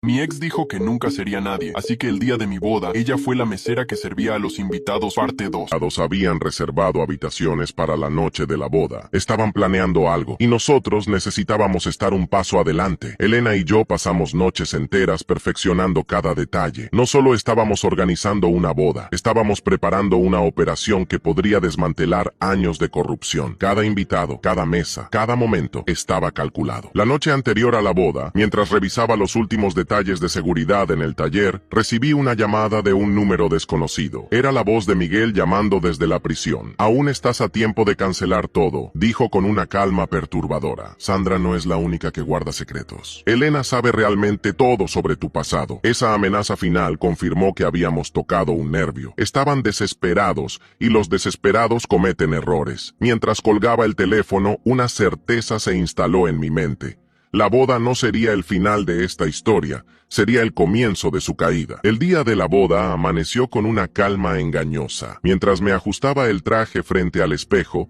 Mi ex dijo que nunca sería nadie, así que el día de mi boda, ella fue la mesera que servía a los invitados. Parte 2. Habían reservado habitaciones para la noche de la boda. Estaban planeando algo, y nosotros necesitábamos estar un paso adelante. Elena y yo pasamos noches enteras perfeccionando cada detalle. No solo estábamos organizando una boda, estábamos preparando una operación que podría desmantelar años de corrupción. Cada invitado, cada mesa, cada momento estaba calculado. La noche anterior a la boda, mientras revisaba los últimos detalles de seguridad en el taller, recibí una llamada de un número desconocido. Era la voz de Miguel llamando desde la prisión. Aún estás a tiempo de cancelar todo, dijo con una calma perturbadora. Sandra no es la única que guarda secretos. Elena sabe realmente todo sobre tu pasado. Esa amenaza final confirmó que habíamos tocado un nervio. Estaban desesperados, y los desesperados cometen errores. Mientras colgaba el teléfono, una certeza se instaló en mi mente. La boda no sería el final de esta historia, sería el comienzo de su caída. El día de la boda amaneció con una calma engañosa. Mientras me ajustaba el traje frente al espejo,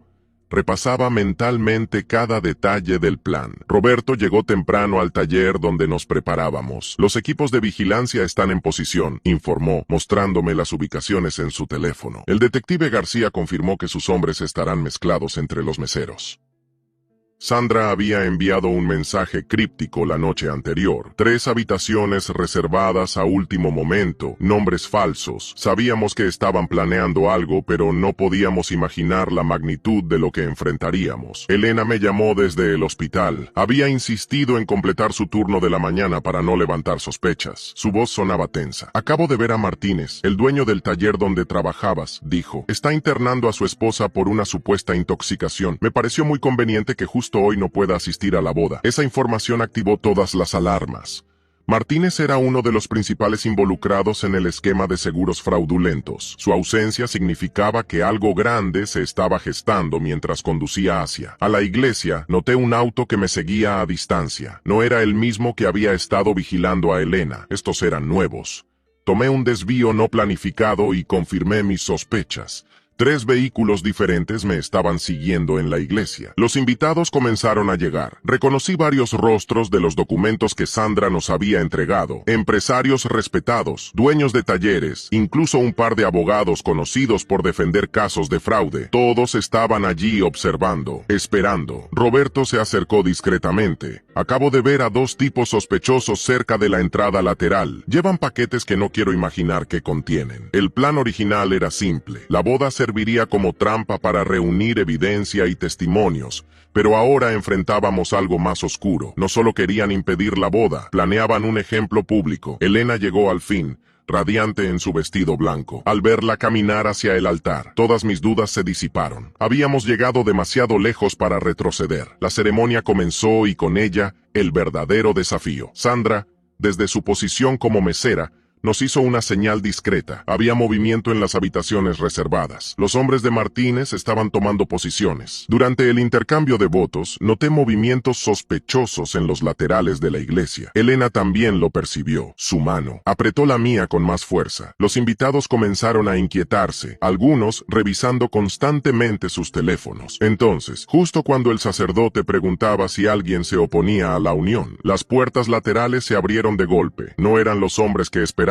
repasaba mentalmente cada detalle del plan. Roberto llegó temprano al taller donde nos preparábamos. Los equipos de vigilancia están en posición, informó, mostrándome las ubicaciones en su teléfono. El detective García confirmó que sus hombres estarán mezclados entre los meseros. Sandra había enviado un mensaje críptico la noche anterior. 3 habitaciones reservadas a último momento, nombres falsos. Sabíamos que estaban planeando algo, pero no podíamos imaginar la magnitud de lo que enfrentaríamos. Elena me llamó desde el hospital. Había insistido en completar su turno de la mañana para no levantar sospechas. Su voz sonaba tensa. Acabo de ver a Martínez, el dueño del taller donde trabajabas, dijo. Está internando a su esposa por una supuesta intoxicación. Me pareció muy conveniente que justo hoy no pueda asistir a la boda. Esa información activó todas las alarmas. Martínez era uno de los principales involucrados en el esquema de seguros fraudulentos. Su ausencia significaba que algo grande se estaba gestando mientras conducía hacia la iglesia. Noté un auto que me seguía a distancia. No era el mismo que había estado vigilando a Elena. Estos eran nuevos. Tomé un desvío no planificado y confirmé mis sospechas. 3 vehículos diferentes me estaban siguiendo en la iglesia. Los invitados comenzaron a llegar. Reconocí varios rostros de los documentos que Sandra nos había entregado. Empresarios respetados, dueños de talleres, incluso un par de abogados conocidos por defender casos de fraude. Todos estaban allí observando, esperando. Roberto se acercó discretamente. Acabo de ver a 2 tipos sospechosos cerca de la entrada lateral. Llevan paquetes que no quiero imaginar qué contienen. El plan original era simple. La boda serviría como trampa para reunir evidencia y testimonios, pero ahora enfrentábamos algo más oscuro. No solo querían impedir la boda, planeaban un ejemplo público. Elena llegó al fin, radiante en su vestido blanco. Al verla caminar hacia el altar, todas mis dudas se disiparon. Habíamos llegado demasiado lejos para retroceder. La ceremonia comenzó y con ella, el verdadero desafío. Sandra, desde su posición como mesera, nos hizo una señal discreta. Había movimiento en las habitaciones reservadas. Los hombres de Martínez estaban tomando posiciones. Durante el intercambio de votos, noté movimientos sospechosos en los laterales de la iglesia. Elena también lo percibió. Su mano apretó la mía con más fuerza. Los invitados comenzaron a inquietarse, algunos revisando constantemente sus teléfonos. Entonces, justo cuando el sacerdote preguntaba si alguien se oponía a la unión, las puertas laterales se abrieron de golpe. No eran los hombres que esperaban.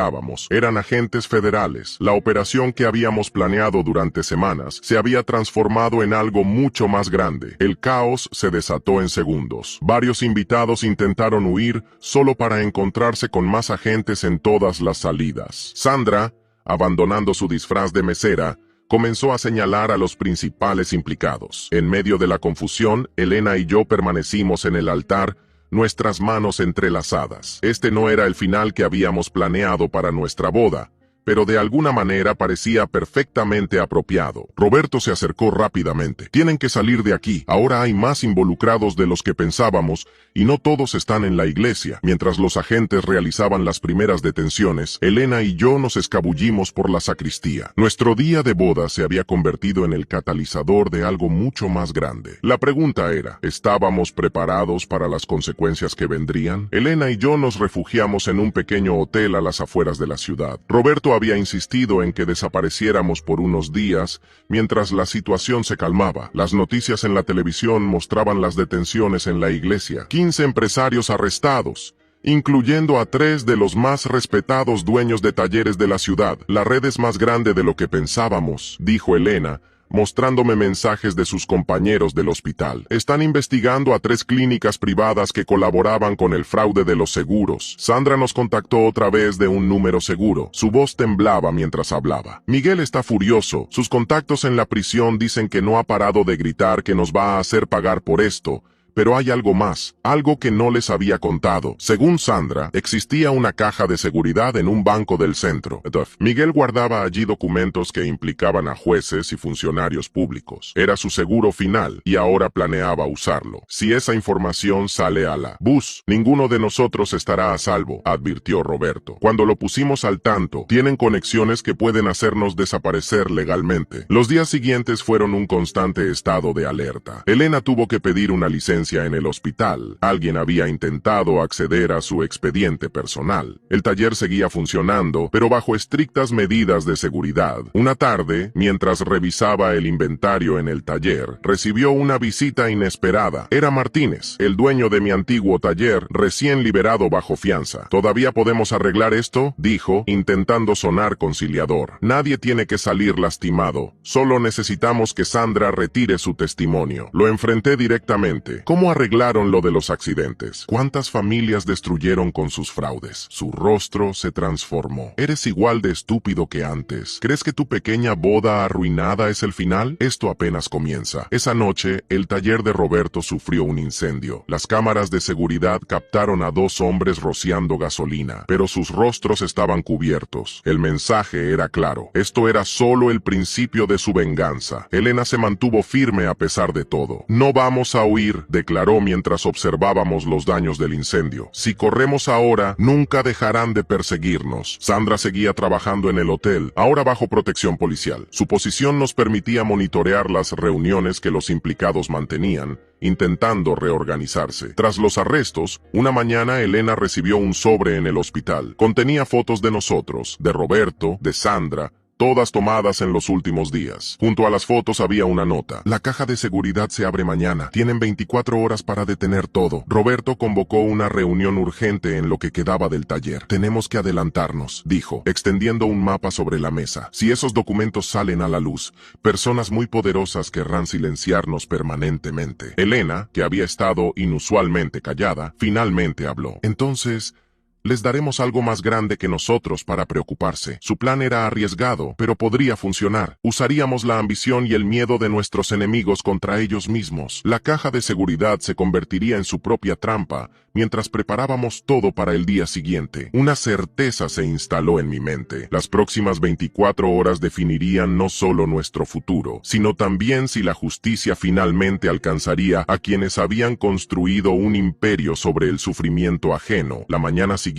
Eran agentes federales. La operación que habíamos planeado durante semanas se había transformado en algo mucho más grande. El caos se desató en segundos. Varios invitados intentaron huir solo para encontrarse con más agentes en todas las salidas. Sandra, abandonando su disfraz de mesera, comenzó a señalar a los principales implicados. En medio de la confusión, Elena y yo permanecimos en el altar, nuestras manos entrelazadas. Este no era el final que habíamos planeado para nuestra boda, pero de alguna manera parecía perfectamente apropiado. Roberto se acercó rápidamente. Tienen que salir de aquí. Ahora hay más involucrados de los que pensábamos, y no todos están en la iglesia. Mientras los agentes realizaban las primeras detenciones, Elena y yo nos escabullimos por la sacristía. Nuestro día de boda se había convertido en el catalizador de algo mucho más grande. La pregunta era, ¿estábamos preparados para las consecuencias que vendrían? Elena y yo nos refugiamos en un pequeño hotel a las afueras de la ciudad. Roberto había insistido en que desapareciéramos por unos días mientras la situación se calmaba. Las noticias en la televisión mostraban las detenciones en la iglesia. 15 empresarios arrestados, incluyendo a 3 de los más respetados dueños de talleres de la ciudad. La red es más grande de lo que pensábamos, dijo Elena, mostrándome mensajes de sus compañeros del hospital. Están investigando a 3 clínicas privadas que colaboraban con el fraude de los seguros. Sandra nos contactó otra vez de un número seguro. Su voz temblaba mientras hablaba. Miguel está furioso. Sus contactos en la prisión dicen que no ha parado de gritar que nos va a hacer pagar por esto. Pero hay algo más, algo que no les había contado. Según Sandra, existía una caja de seguridad en un banco del centro. Miguel guardaba allí documentos que implicaban a jueces y funcionarios públicos. Era su seguro final y ahora planeaba usarlo. Si esa información sale a la luz, ninguno de nosotros estará a salvo, advirtió Roberto. Cuando lo pusimos al tanto, tienen conexiones que pueden hacernos desaparecer legalmente. Los días siguientes fueron un constante estado de alerta. Elena tuvo que pedir una licencia en el hospital. Alguien había intentado acceder a su expediente personal. El taller seguía funcionando, pero bajo estrictas medidas de seguridad. Una tarde, mientras revisaba el inventario en el taller, recibió una visita inesperada. Era Martínez, el dueño de mi antiguo taller, recién liberado bajo fianza. ¿Todavía podemos arreglar esto?, dijo, intentando sonar conciliador. Nadie tiene que salir lastimado. Solo necesitamos que Sandra retire su testimonio. Lo enfrenté directamente. ¿Cómo arreglaron lo de los accidentes? ¿Cuántas familias destruyeron con sus fraudes? Su rostro se transformó. Eres igual de estúpido que antes. ¿Crees que tu pequeña boda arruinada es el final? Esto apenas comienza. Esa noche, el taller de Roberto sufrió un incendio. Las cámaras de seguridad captaron a 2 hombres rociando gasolina, pero sus rostros estaban cubiertos. El mensaje era claro. Esto era solo el principio de su venganza. Elena se mantuvo firme a pesar de todo. No vamos a huir, declaró mientras observábamos los daños del incendio. Si corremos ahora, nunca dejarán de perseguirnos. Sandra seguía trabajando en el hotel, ahora bajo protección policial. Su posición nos permitía monitorear las reuniones que los implicados mantenían, intentando reorganizarse. Tras los arrestos, una mañana Elena recibió un sobre en el hospital. Contenía fotos de nosotros, de Roberto, de Sandra, todas tomadas en los últimos días. Junto a las fotos había una nota. La caja de seguridad se abre mañana. Tienen 24 horas para detener todo. Roberto convocó una reunión urgente en lo que quedaba del taller. Tenemos que adelantarnos, dijo, extendiendo un mapa sobre la mesa. Si esos documentos salen a la luz, personas muy poderosas querrán silenciarnos permanentemente. Elena, que había estado inusualmente callada, finalmente habló. Entonces, les daremos algo más grande que nosotros para preocuparse. Su plan era arriesgado, pero podría funcionar. Usaríamos la ambición y el miedo de nuestros enemigos contra ellos mismos. La caja de seguridad se convertiría en su propia trampa, mientras preparábamos todo para el día siguiente. Una certeza se instaló en mi mente. Las próximas 24 horas definirían no solo nuestro futuro, sino también si la justicia finalmente alcanzaría a quienes habían construido un imperio sobre el sufrimiento ajeno. La mañana siguiente,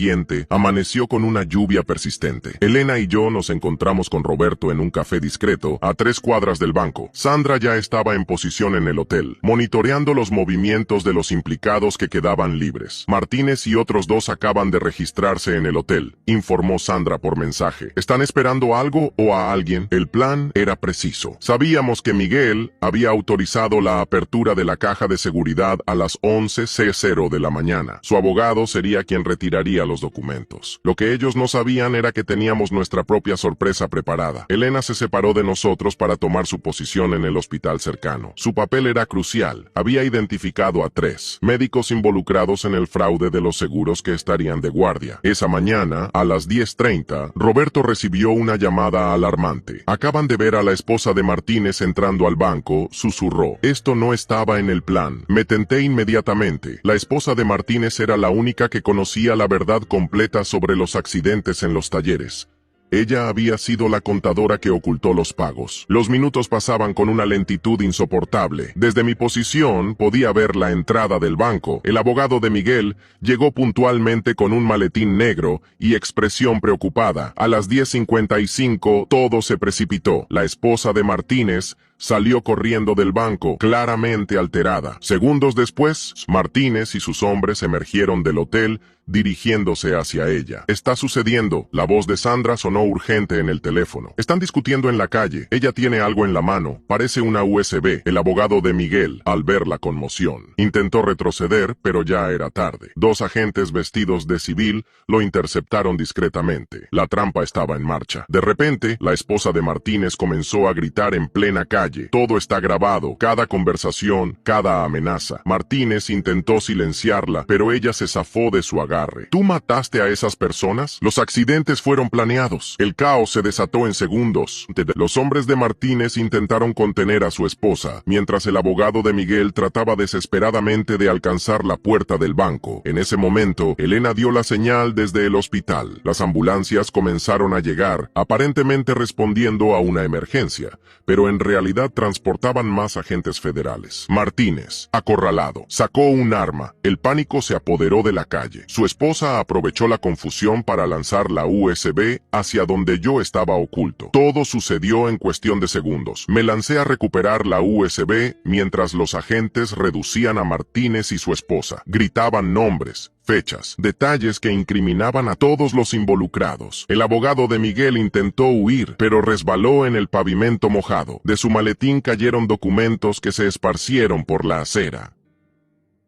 amaneció con una lluvia persistente. Elena y yo nos encontramos con Roberto en un café discreto, a 3 cuadras del banco. Sandra ya estaba en posición en el hotel, monitoreando los movimientos de los implicados que quedaban libres. Martínez y otros 2 acaban de registrarse en el hotel, informó Sandra por mensaje. ¿Están esperando algo o a alguien? El plan era preciso. Sabíamos que Miguel había autorizado la apertura de la caja de seguridad a las 11:00 de la mañana. Su abogado sería quien retiraría los documentos. Lo que ellos no sabían era que teníamos nuestra propia sorpresa preparada. Elena se separó de nosotros para tomar su posición en el hospital cercano. Su papel era crucial. Había identificado a 3 médicos involucrados en el fraude de los seguros que estarían de guardia. Esa mañana, a las 10:30, Roberto recibió una llamada alarmante. Acaban de ver a la esposa de Martínez entrando al banco, susurró. Esto no estaba en el plan. Me tenté inmediatamente. La esposa de Martínez era la única que conocía la verdad completa sobre los accidentes en los talleres. Ella había sido la contadora que ocultó los pagos. Los minutos pasaban con una lentitud insoportable. Desde mi posición podía ver la entrada del banco. El abogado de Miguel llegó puntualmente con un maletín negro y expresión preocupada. A las 10:55 todo se precipitó. La esposa de Martínez salió corriendo del banco, claramente alterada. Segundos después, Martínez y sus hombres emergieron del hotel, dirigiéndose hacia ella. «Está sucediendo». La voz de Sandra sonó urgente en el teléfono. «Están discutiendo en la calle. Ella tiene algo en la mano. Parece una USB». El abogado de Miguel, al ver la conmoción, intentó retroceder, pero ya era tarde. Dos agentes vestidos de civil lo interceptaron discretamente. La trampa estaba en marcha. De repente, la esposa de Martínez comenzó a gritar en plena calle. Todo está grabado, cada conversación, cada amenaza. Martínez intentó silenciarla, pero ella se zafó de su agarre. ¿Tú mataste a esas personas? Los accidentes fueron planeados. El caos se desató en segundos. Los hombres de Martínez intentaron contener a su esposa, mientras el abogado de Miguel trataba desesperadamente de alcanzar la puerta del banco. En ese momento, Elena dio la señal desde el hospital. Las ambulancias comenzaron a llegar, aparentemente respondiendo a una emergencia, pero en realidad transportaban más agentes federales. Martínez, acorralado, sacó un arma. El pánico se apoderó de la calle. Su esposa aprovechó la confusión para lanzar la USB hacia donde yo estaba oculto. Todo sucedió en cuestión de segundos. Me lancé a recuperar la USB mientras los agentes reducían a Martínez y su esposa. Gritaban nombres, fechas, detalles que incriminaban a todos los involucrados. El abogado de Miguel intentó huir, pero resbaló en el pavimento mojado. De su maletín cayeron documentos que se esparcieron por la acera.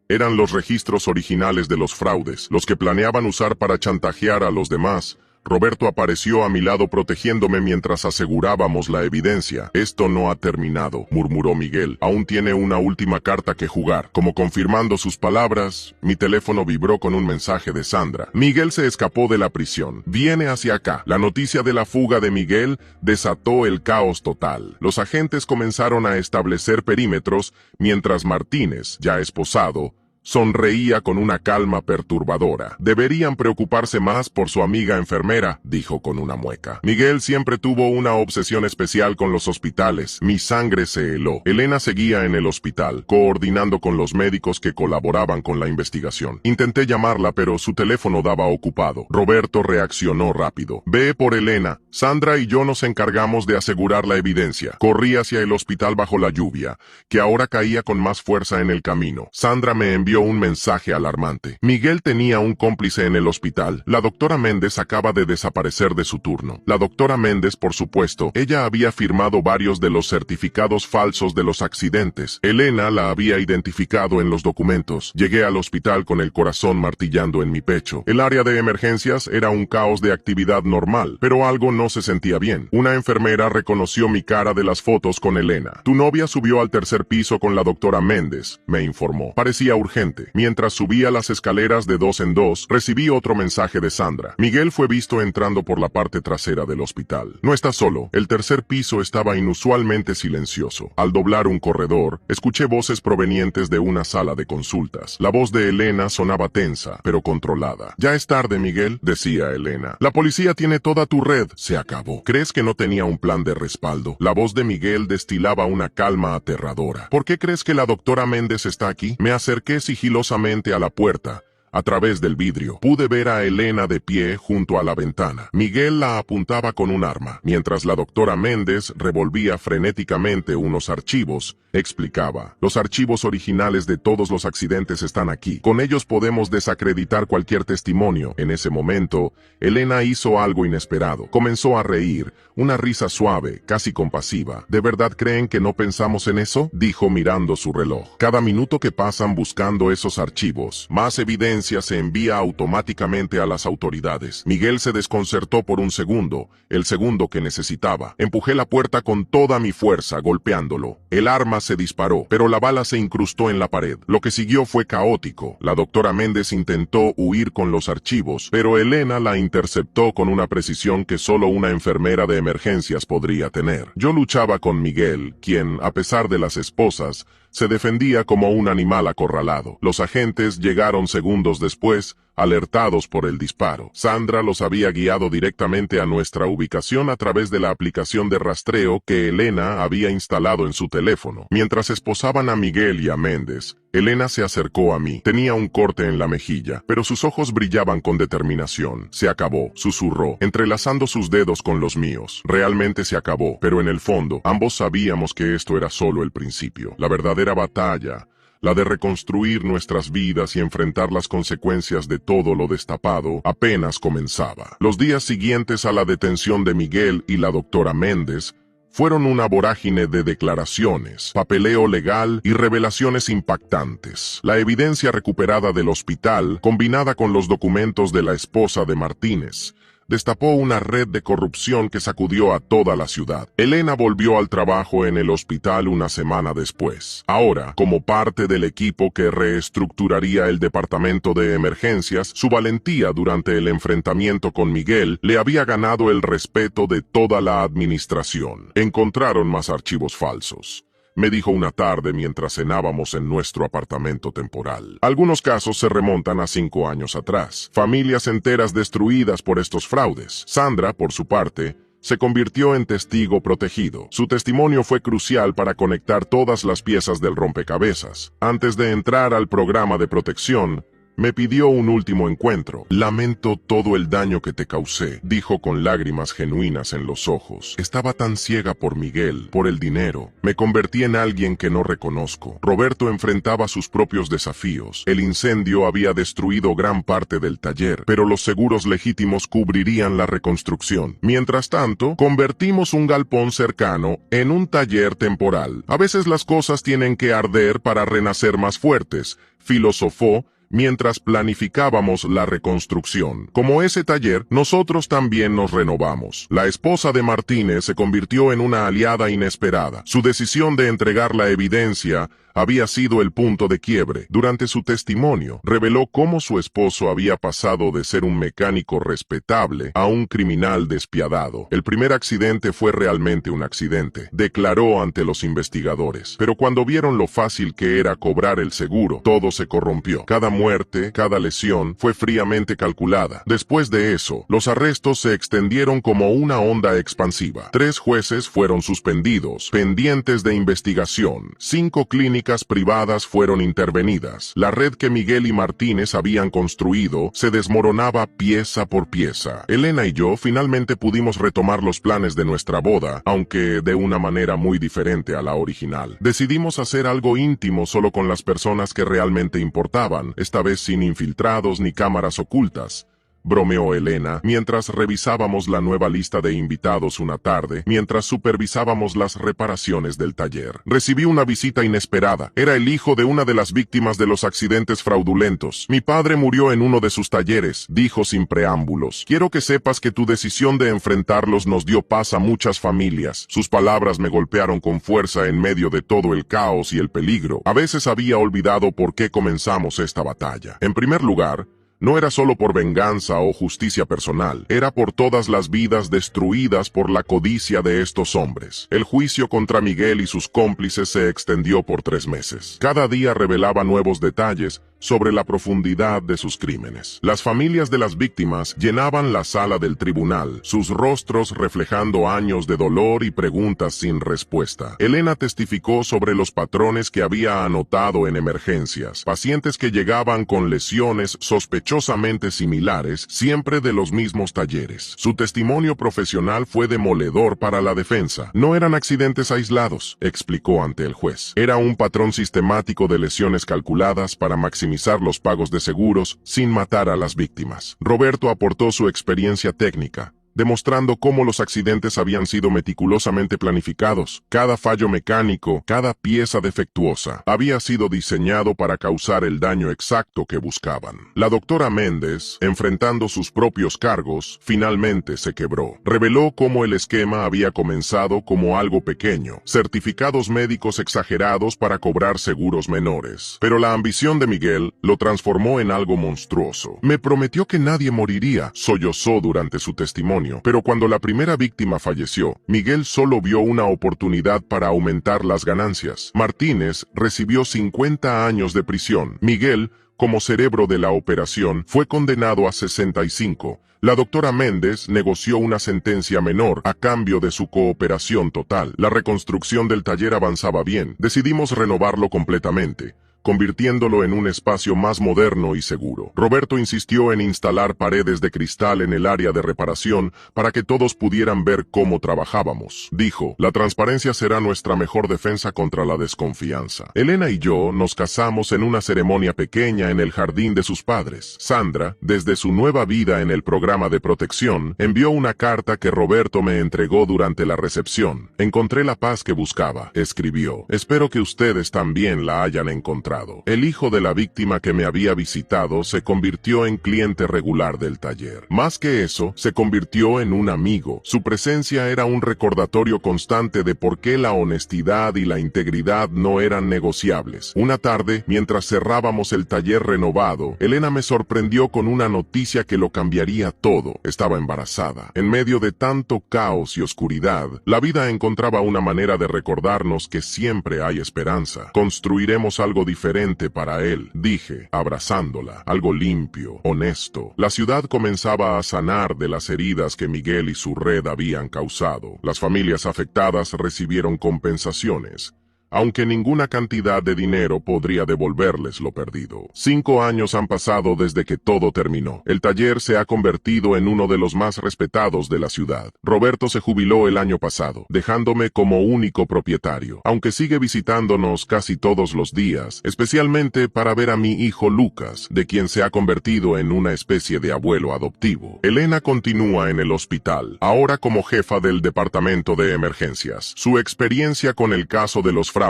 Eran los registros originales de los fraudes, los que planeaban usar para chantajear a los demás. Roberto apareció a mi lado protegiéndome mientras asegurábamos la evidencia. «Esto no ha terminado», murmuró Miguel. «Aún tiene una última carta que jugar». Como confirmando sus palabras, mi teléfono vibró con un mensaje de Sandra. «Miguel se escapó de la prisión. Viene hacia acá». La noticia de la fuga de Miguel desató el caos total. Los agentes comenzaron a establecer perímetros, mientras Martínez, ya esposado, sonreía con una calma perturbadora. «Deberían preocuparse más por su amiga enfermera», dijo con una mueca. Miguel siempre tuvo una obsesión especial con los hospitales. Mi sangre se heló. Elena seguía en el hospital, coordinando con los médicos que colaboraban con la investigación. Intenté llamarla, pero su teléfono daba ocupado. Roberto reaccionó rápido. «Ve por Elena. Sandra y yo nos encargamos de asegurar la evidencia». Corrí hacia el hospital bajo la lluvia, que ahora caía con más fuerza en el camino. Sandra me envió un mensaje alarmante. Miguel tenía un cómplice en el hospital. La doctora Méndez acaba de desaparecer de su turno. La doctora Méndez, por supuesto, ella había firmado varios de los certificados falsos de los accidentes. Elena la había identificado en los documentos. Llegué al hospital con el corazón martillando en mi pecho. El área de emergencias era un caos de actividad normal, pero algo no se sentía bien. Una enfermera reconoció mi cara de las fotos con Elena. «Tu novia subió al tercer piso con la doctora Méndez», me informó. Parecía urgente. Mientras subía las escaleras de 2 en 2, recibí otro mensaje de Sandra. «Miguel fue visto entrando por la parte trasera del hospital. No está solo». El tercer piso estaba inusualmente silencioso. Al doblar un corredor, escuché voces provenientes de una sala de consultas. La voz de Elena sonaba tensa, pero controlada. «Ya es tarde, Miguel», decía Elena. «La policía tiene toda tu red. Se acabó. ¿Crees que no tenía un plan de respaldo?» La voz de Miguel destilaba una calma aterradora. «¿Por qué crees que la doctora Méndez está aquí?» Me acerqué sigilosamente a la puerta. A través del vidrio, pude ver a Elena de pie junto a la ventana. Miguel la apuntaba con un arma, mientras la doctora Méndez revolvía frenéticamente unos archivos. Explicaba: «Los archivos originales de todos los accidentes están aquí. Con ellos podemos desacreditar cualquier testimonio». En ese momento, Elena hizo algo inesperado. Comenzó a reír, una risa suave, casi compasiva. «¿De verdad creen que no pensamos en eso?», dijo mirando su reloj. «Cada minuto que pasan buscando esos archivos, más evidencia se envía automáticamente a las autoridades». Miguel se desconcertó por un segundo, el segundo que necesitaba. Empujé la puerta con toda mi fuerza, golpeándolo. El arma se disparó, pero la bala se incrustó en la pared. Lo que siguió fue caótico. La doctora Méndez intentó huir con los archivos, pero Elena la interceptó con una precisión que solo una enfermera de emergencias podría tener. Yo luchaba con Miguel, quien, a pesar de las esposas, se defendía como un animal acorralado. Los agentes llegaron segundos después, alertados por el disparo. Sandra los había guiado directamente a nuestra ubicación a través de la aplicación de rastreo que Elena había instalado en su teléfono. Mientras esposaban a Miguel y a Méndez, Elena se acercó a mí. Tenía un corte en la mejilla, pero sus ojos brillaban con determinación. Se acabó, susurró, entrelazando sus dedos con los míos. Realmente se acabó, pero en el fondo, ambos sabíamos que esto era solo el principio. La verdadera batalla, la de reconstruir nuestras vidas y enfrentar las consecuencias de todo lo destapado, apenas comenzaba. Los días siguientes a la detención de Miguel y la doctora Méndez fueron una vorágine de declaraciones, papeleo legal y revelaciones impactantes. La evidencia recuperada del hospital, combinada con los documentos de la esposa de Martínez, destapó una red de corrupción que sacudió a toda la ciudad. Elena volvió al trabajo en el hospital una semana después. Ahora, como parte del equipo que reestructuraría el departamento de emergencias, su valentía durante el enfrentamiento con Miguel le había ganado el respeto de toda la administración. Encontraron más archivos falsos, me dijo una tarde mientras cenábamos en nuestro apartamento temporal. Algunos casos se remontan a 5 años atrás. Familias enteras destruidas por estos fraudes. Sandra, por su parte, se convirtió en testigo protegido. Su testimonio fue crucial para conectar todas las piezas del rompecabezas. Antes de entrar al programa de protección, me pidió un último encuentro. Lamento todo el daño que te causé, dijo con lágrimas genuinas en los ojos. Estaba tan ciega por Miguel, por el dinero. Me convertí en alguien que no reconozco. Roberto enfrentaba sus propios desafíos. El incendio había destruido gran parte del taller, pero los seguros legítimos cubrirían la reconstrucción. Mientras tanto, convertimos un galpón cercano en un taller temporal. A veces las cosas tienen que arder para renacer más fuertes, filosofó mientras planificábamos la reconstrucción. Como ese taller, nosotros también nos renovamos. La esposa de Martínez se convirtió en una aliada inesperada. Su decisión de entregar la evidencia había sido el punto de quiebre. Durante su testimonio, reveló cómo su esposo había pasado de ser un mecánico respetable a un criminal despiadado. El primer accidente fue realmente un accidente, declaró ante los investigadores. Pero cuando vieron lo fácil que era cobrar el seguro, todo se corrompió. Cada muerte, cada lesión, fue fríamente calculada. Después de eso, los arrestos se extendieron como una onda expansiva. 3 jueces fueron suspendidos, pendientes de investigación. 5 clínicas privadas fueron intervenidas. La red que Miguel y Martínez habían construido se desmoronaba pieza por pieza. Elena y yo finalmente pudimos retomar los planes de nuestra boda, aunque de una manera muy diferente a la original. Decidimos hacer algo íntimo solo con las personas que realmente importaban, esta vez sin infiltrados ni cámaras ocultas, bromeó Elena, mientras revisábamos la nueva lista de invitados una tarde, mientras supervisábamos las reparaciones del taller. Recibí una visita inesperada. Era el hijo de una de las víctimas de los accidentes fraudulentos. Mi padre murió en uno de sus talleres, dijo sin preámbulos. Quiero que sepas que tu decisión de enfrentarlos nos dio paz a muchas familias. Sus palabras me golpearon con fuerza en medio de todo el caos y el peligro. A veces había olvidado por qué comenzamos esta batalla. En primer lugar, no era solo por venganza o justicia personal, era por todas las vidas destruidas por la codicia de estos hombres. El juicio contra Miguel y sus cómplices se extendió por 3 meses. Cada día revelaba nuevos detalles sobre la profundidad de sus crímenes. Las familias de las víctimas llenaban la sala del tribunal, sus rostros reflejando años de dolor y preguntas sin respuesta. Elena testificó sobre los patrones que había anotado en emergencias, pacientes que llegaban con lesiones sospechosamente similares, siempre de los mismos talleres. Su testimonio profesional fue demoledor para la defensa. No eran accidentes aislados, explicó ante el juez. Era un patrón sistemático de lesiones calculadas para maximizar los pagos de seguros sin matar a las víctimas. Roberto aportó su experiencia técnica, demostrando cómo los accidentes habían sido meticulosamente planificados. Cada fallo mecánico, cada pieza defectuosa, había sido diseñado para causar el daño exacto que buscaban. La doctora Méndez, enfrentando sus propios cargos, finalmente se quebró. Reveló cómo el esquema había comenzado como algo pequeño, certificados médicos exagerados para cobrar seguros menores. Pero la ambición de Miguel lo transformó en algo monstruoso. Me prometió que nadie moriría, sollozó durante su testimonio. Pero cuando la primera víctima falleció, Miguel solo vio una oportunidad para aumentar las ganancias. Martínez recibió 50 años de prisión. Miguel como cerebro de la operación, fue condenado a 65. La doctora Méndez negoció una sentencia menor a cambio de su cooperación total. La reconstrucción del taller avanzaba bien. Decidimos renovarlo completamente, convirtiéndolo en un espacio más moderno y seguro. Roberto insistió en instalar paredes de cristal en el área de reparación para que todos pudieran ver cómo trabajábamos. Dijo, la transparencia será nuestra mejor defensa contra la desconfianza. Elena y yo nos casamos en una ceremonia pequeña en el jardín de sus padres. Sandra, desde su nueva vida en el programa de protección, envió una carta que Roberto me entregó durante la recepción. Encontré la paz que buscaba, escribió. Espero que ustedes también la hayan encontrado. El hijo de la víctima que me había visitado se convirtió en cliente regular del taller. Más que eso, se convirtió en un amigo. Su presencia era un recordatorio constante de por qué la honestidad y la integridad no eran negociables. Una tarde, mientras cerrábamos el taller renovado, Elena me sorprendió con una noticia que lo cambiaría todo. Estaba embarazada. En medio de tanto caos y oscuridad, la vida encontraba una manera de recordarnos que siempre hay esperanza. Construiremos algo diferente para él, dije, abrazándola, algo limpio, honesto. La ciudad comenzaba a sanar de las heridas que Miguel y su red habían causado. Las familias afectadas recibieron compensaciones, aunque ninguna cantidad de dinero podría devolverles lo perdido. 5 años han pasado desde que todo terminó. El taller se ha convertido en uno de los más respetados de la ciudad. Roberto se jubiló el año pasado, dejándome como único propietario, aunque sigue visitándonos casi todos los días, especialmente para ver a mi hijo Lucas, de quien se ha convertido en una especie de abuelo adoptivo. Elena continúa en el hospital, ahora como jefa del departamento de emergencias. Su experiencia con el caso de los fraudes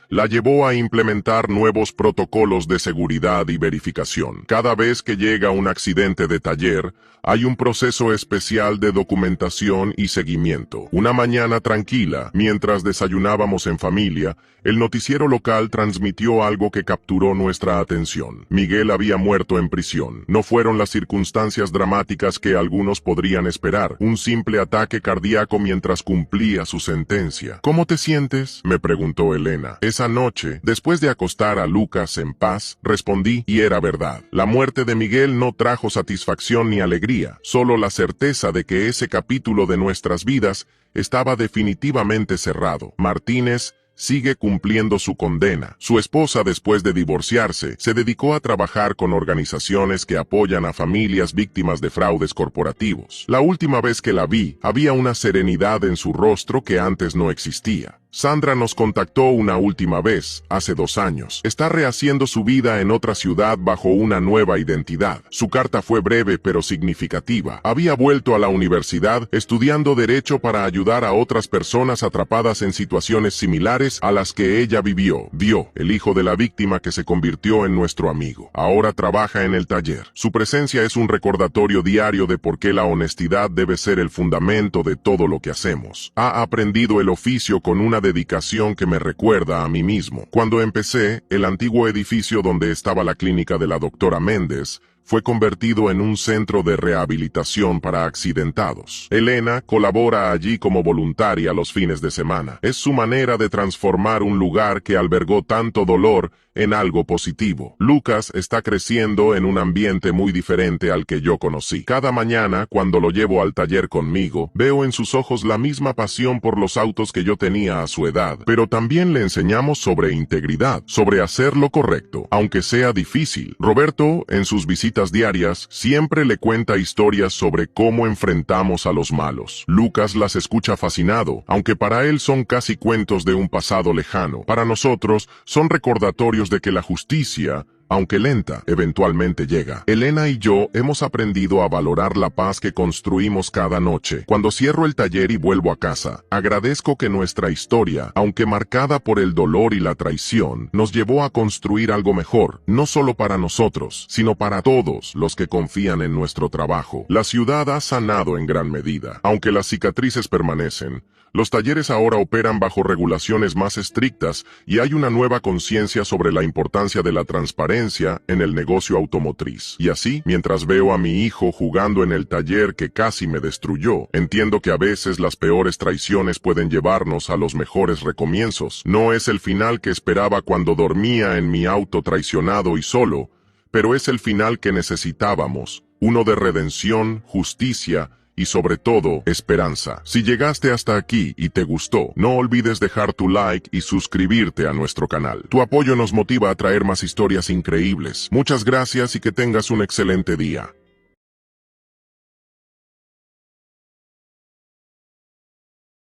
la llevó a implementar nuevos protocolos de seguridad y verificación. Cada vez que llega un accidente de taller, hay un proceso especial de documentación y seguimiento. Una mañana tranquila, mientras desayunábamos en familia, el noticiero local transmitió algo que capturó nuestra atención. Miguel había muerto en prisión. No fueron las circunstancias dramáticas que algunos podrían esperar. Un simple ataque cardíaco mientras cumplía su sentencia. ¿Cómo te sientes?, me preguntó Elena. Esa noche, después de acostar a Lucas en paz, respondí, y era verdad. La muerte de Miguel no trajo satisfacción ni alegría, solo la certeza de que ese capítulo de nuestras vidas estaba definitivamente cerrado. Martínez sigue cumpliendo su condena. Su esposa, después de divorciarse, se dedicó a trabajar con organizaciones que apoyan a familias víctimas de fraudes corporativos. La última vez que la vi, había una serenidad en su rostro que antes no existía. Sandra nos contactó una última vez, hace 2 años. Está rehaciendo su vida en otra ciudad bajo una nueva identidad. Su carta fue breve pero significativa. Había vuelto a la universidad estudiando Derecho para ayudar a otras personas atrapadas en situaciones similares a las que ella vivió. Vio, el hijo de la víctima que se convirtió en nuestro amigo. Ahora trabaja en el taller. Su presencia es un recordatorio diario de por qué la honestidad debe ser el fundamento de todo lo que hacemos. Ha aprendido el oficio con una dedicación que me recuerda a mí mismo. Cuando empecé, el antiguo edificio donde estaba la clínica de la doctora Méndez fue convertido en un centro de rehabilitación para accidentados. Elena colabora allí como voluntaria los fines de semana. Es su manera de transformar un lugar que albergó tanto dolor en algo positivo. Lucas está creciendo en un ambiente muy diferente al que yo conocí. Cada mañana, cuando lo llevo al taller conmigo, veo en sus ojos la misma pasión por los autos que yo tenía a su edad, pero también le enseñamos sobre integridad, sobre hacer lo correcto, aunque sea difícil. Roberto, en sus visitas diarias, siempre le cuenta historias sobre cómo enfrentamos a los malos. Lucas las escucha fascinado, aunque para él son casi cuentos de un pasado lejano. Para nosotros, son recordatorios de que la justicia, aunque lenta, eventualmente llega. Elena y yo hemos aprendido a valorar la paz que construimos cada noche. Cuando cierro el taller y vuelvo a casa, agradezco que nuestra historia, aunque marcada por el dolor y la traición, nos llevó a construir algo mejor, no solo para nosotros, sino para todos los que confían en nuestro trabajo. La ciudad ha sanado en gran medida, aunque las cicatrices permanecen. Los talleres ahora operan bajo regulaciones más estrictas y hay una nueva conciencia sobre la importancia de la transparencia en el negocio automotriz. Y así, mientras veo a mi hijo jugando en el taller que casi me destruyó, entiendo que a veces las peores traiciones pueden llevarnos a los mejores recomienzos. No es el final que esperaba cuando dormía en mi auto traicionado y solo, pero es el final que necesitábamos, uno de redención, justicia y sobre todo, esperanza. Si llegaste hasta aquí y te gustó, no olvides dejar tu like y suscribirte a nuestro canal. Tu apoyo nos motiva a traer más historias increíbles. Muchas gracias y que tengas un excelente día.